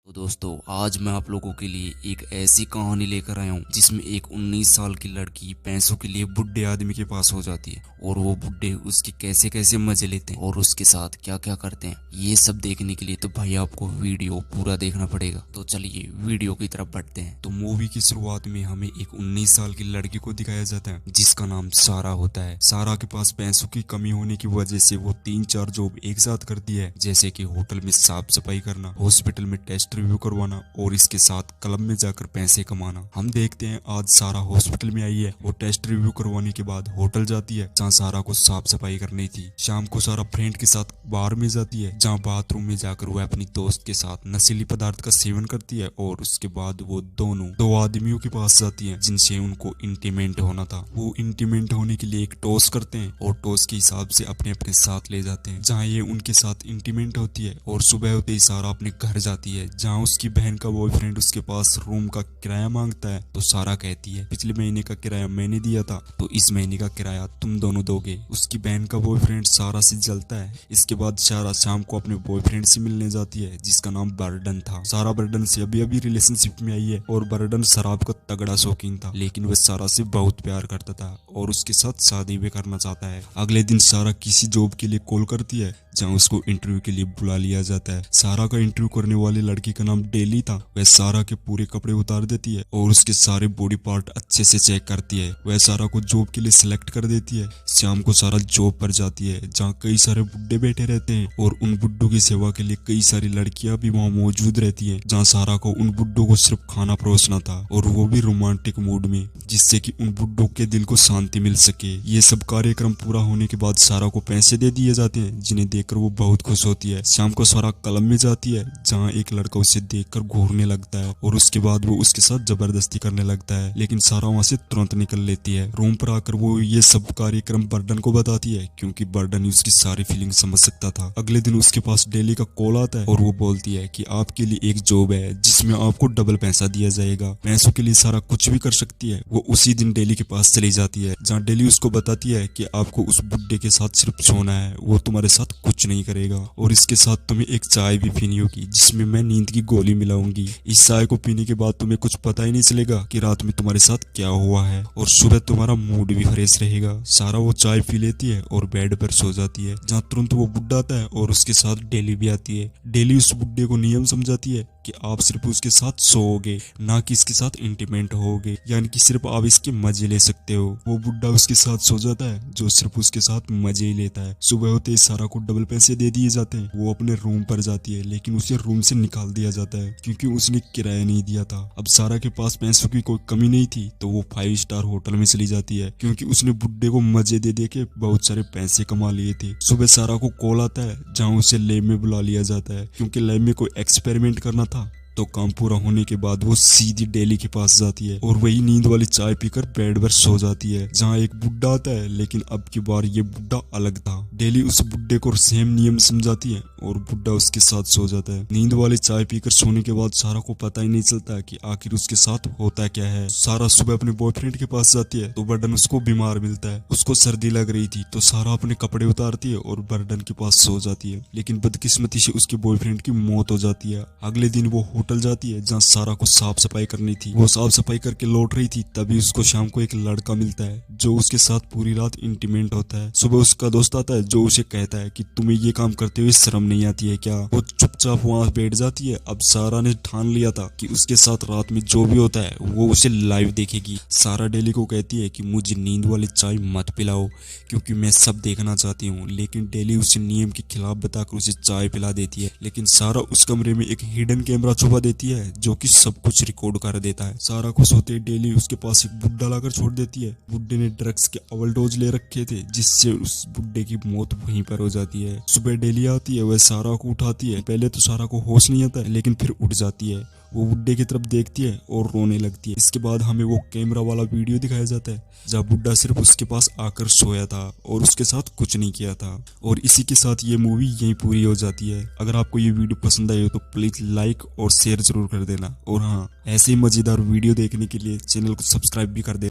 तो दोस्तों आज मैं आप लोगों के लिए एक ऐसी कहानी लेकर आया हूँ जिसमें एक 19 साल की लड़की पैसों के लिए बुढ़े आदमी के पास हो जाती है और वो बुढ़े उसके कैसे कैसे मजे लेते हैं और उसके साथ क्या क्या करते हैं। ये सब देखने के लिए तो भाई आपको वीडियो पूरा देखना पड़ेगा। तो चलिए वीडियो की तरफ बढ़ते हैं। तो मूवी की शुरुआत में हमें एक 19 साल की लड़की को दिखाया जाता है जिसका नाम सारा होता है। सारा के पास पैसों की कमी होने की वजह से वो 3-4 जॉब एक साथ करती है, जैसे कि होटल में साफ सफाई करना, हॉस्पिटल में टेस्ट रिव्यू करवाना और इसके साथ क्लब में जाकर पैसे कमाना। हम देखते हैं आज सारा हॉस्पिटल में आई है। वो टेस्ट रिव्यू करवाने के बाद होटल जाती है जहाँ सारा को साफ सफाई करनी थी। शाम को सारा फ्रेंड के साथ बार में जाती है जहाँ बाथरूम में जाकर वह अपनी दोस्त के साथ नशीली पदार्थ का सेवन करती है और उसके बाद वो दोनों दो आदमियों के पास जाती है जिनसे उनको इंटीमेंट होना था। वो इंटीमेंट होने के लिए एक टॉस करते हैं और टॉस के हिसाब से अपने अपने साथ ले जाते हैं जहाँ ये उनके साथ इंटीमेंट होती है। और सुबह होते ही सारा अपने घर जाती है जहाँ उसकी बहन का बॉयफ्रेंड उसके पास रूम का किराया मांगता है। तो सारा कहती है पिछले महीने का किराया मैंने दिया था तो इस महीने का किराया तुम दोनों दोगे। उसकी बहन का बॉयफ्रेंड सारा से जलता है। इसके बाद सारा शाम को अपने बॉयफ्रेंड से मिलने जाती है जिसका नाम बर्डन था। सारा बर्डन से अभी अभी रिलेशनशिप में आई है और बर्डन शराब का तगड़ा शौकीन था, लेकिन वह सारा से बहुत प्यार करता था और उसके साथ शादी भी करना चाहता है। अगले दिन सारा किसी जॉब के लिए कॉल करती है जहाँ उसको इंटरव्यू के लिए बुला लिया जाता है। सारा का इंटरव्यू करने वाली लड़की का नाम डेली था। वह सारा के पूरे कपड़े उतार देती है और उसके सारे बॉडी पार्ट अच्छे से चेक करती है। वह सारा को जॉब के लिए सिलेक्ट कर देती है। शाम को सारा जॉब पर जाती है जहाँ कई सारे बुड्ढे बैठे रहते हैं और उन बुड्ढों की सेवा के लिए कई सारी लड़कियां भी वहाँ मौजूद रहती है जहाँ सारा को उन बुड्ढों को सिर्फ खाना परोसना था और वो भी रोमांटिक मूड में, जिससे कि उन बुड्ढों के दिल को शांति मिल सके। ये सब कार्यक्रम पूरा होने के बाद सारा को पैसे दे दिए जाते हैं जिन्हें देखकर वो बहुत खुश होती है। शाम को सारा क्लब में जाती है जहाँ एक लड़का उसे देखकर घूरने लगता है और उसके बाद वो उसके साथ जबरदस्ती करने लगता है, लेकिन सारा वहाँ से तुरंत निकल लेती है। रूम पर आकर वो ये सब कार्यक्रम बर्डन को बताती है क्योंकि बर्डन उसकी सारी फीलिंग समझ सकता था। अगले दिन उसके पास डेली का कॉल आता है और वो बोलती है कि आपके लिए एक जॉब है जिसमें आपको डबल पैसा दिया जाएगा। पैसों के लिए सारा कुछ भी कर सकती है। वो उसी दिन डेली के पास चली जाती है जहाँ डेली उसको बताती है कि आपको उस बुड्ढे के साथ सिर्फ सोना है, वो तुम्हारे साथ कुछ नहीं करेगा और इसके साथ तुम्हें एक चाय भी पीनी होगी जिसमें मैं नींद की गोली मिलाऊंगी। इस चाय को पीने के बाद तुम्हें कुछ पता ही नहीं चलेगा कि रात में तुम्हारे साथ क्या हुआ है और सुबह तुम्हारा मूड भी फ्रेश रहेगा। सारा वो चाय पी लेती है और बेड पर सो जाती है जहाँ तुरंत वो बुड्ढा आता है और उसके साथ डेली भी आती है। डेली उस बुड्ढे को नियम समझाती है कि आप सिर्फ उसके साथ सोओगे, ना कि इसके साथ इंटीमेंट होगे, यानी कि सिर्फ आप इसके मजे ले सकते हो। वो बुड्ढा उसके साथ सो जाता है जो सिर्फ उसके साथ मजे ही लेता है। सुबह होते ही सारा को डबल पैसे दे दिए जाते हैं। वो अपने रूम पर जाती है लेकिन उसे रूम से निकाल दिया जाता है क्योंकि उसने किराया नहीं दिया था। अब सारा के पास पैसों की कोई कमी नहीं थी तो वो 5 स्टार होटल में चली जाती है क्योंकि उसने बुड्ढे को मजे दे दे के बहुत सारे पैसे कमा लिए थे। सुबह सारा को कॉल आता है जहाँ उसे लैब में बुला लिया जाता है क्योंकि लैब में कोई एक्सपेरिमेंट करना था। तो काम पूरा होने के बाद वो सीधी डेली के पास जाती है और वही नींद वाली चाय पीकर बेड पर सो जाती है जहाँ एक बुड्ढा आता है, लेकिन अब की बार ये बुड्ढा अलग था। डेली उस बुड्ढे को सेम नियम समझाती है और बुड्ढा उसके साथ सो जाता है। नींद वाली चाय पीकर सोने के बाद सारा को पता ही नहीं चलता कि आखिर उसके साथ होता क्या है। सारा सुबह अपने बॉयफ्रेंड के पास जाती है तो बर्डन उसको बीमार मिलता है। उसको सर्दी लग रही थी तो सारा अपने कपड़े उतारती है और बर्डन के पास सो जाती है, लेकिन बदकिस्मती से उसके बॉयफ्रेंड की मौत हो जाती है। अगले दिन वो होटल जाती है जहाँ सारा को साफ सफाई करनी थी। वो साफ सफाई करके लौट रही थी तभी उसको शाम को एक लड़का मिलता है जो उसके साथ पूरी रात इंटीमेंट होता है। सुबह उसका दोस्त आता है जो उसे कहता है कि तुम्हें ये काम करते हुए शर्म नहीं आती है क्या। वो चुपचाप वहाँ बैठ जाती है। अब सारा ने ठान लिया था कि उसके साथ रात में जो भी होता है वो उसे लाइव देखेगी। सारा डेली को कहती है कि मुझे नींद वाली चाय मत पिलाओ क्योंकि मैं सब देखना चाहती हूँ, लेकिन डेली उसे नियम के खिलाफ बताकर उसे चाय पिला देती है। लेकिन सारा उस कमरे में एक हिडन कैमरा छुपा देती है जो कि सब कुछ रिकॉर्ड कर देता है। सारा को सोते डेली उसके पास एक बुड्ढा लाकर छोड़ देती है। बुड्ढे ने ड्रग्स के ओवरडोज ले रखे थे जिससे उस बुड्ढे की मौत वहीं पर हो जाती है। सुबह डेली आती है, वह सारा को उठाती है। पहले तो सारा को होश नहीं आता है लेकिन फिर उठ जाती है। वो बुड्ढे की तरफ देखती है और रोने लगती है। इसके बाद हमें वो कैमरा वाला वीडियो दिखाया जाता है जहाँ बुड्ढा सिर्फ उसके पास आकर सोया था और उसके साथ कुछ नहीं किया था। और इसी के साथ ये मूवी यहीं पूरी हो जाती है। अगर आपको ये वीडियो पसंद आई हो तो प्लीज लाइक और शेयर जरूर कर देना और हाँ, ऐसे ही मजेदार वीडियो देखने के लिए चैनल को सब्सक्राइब भी कर देना।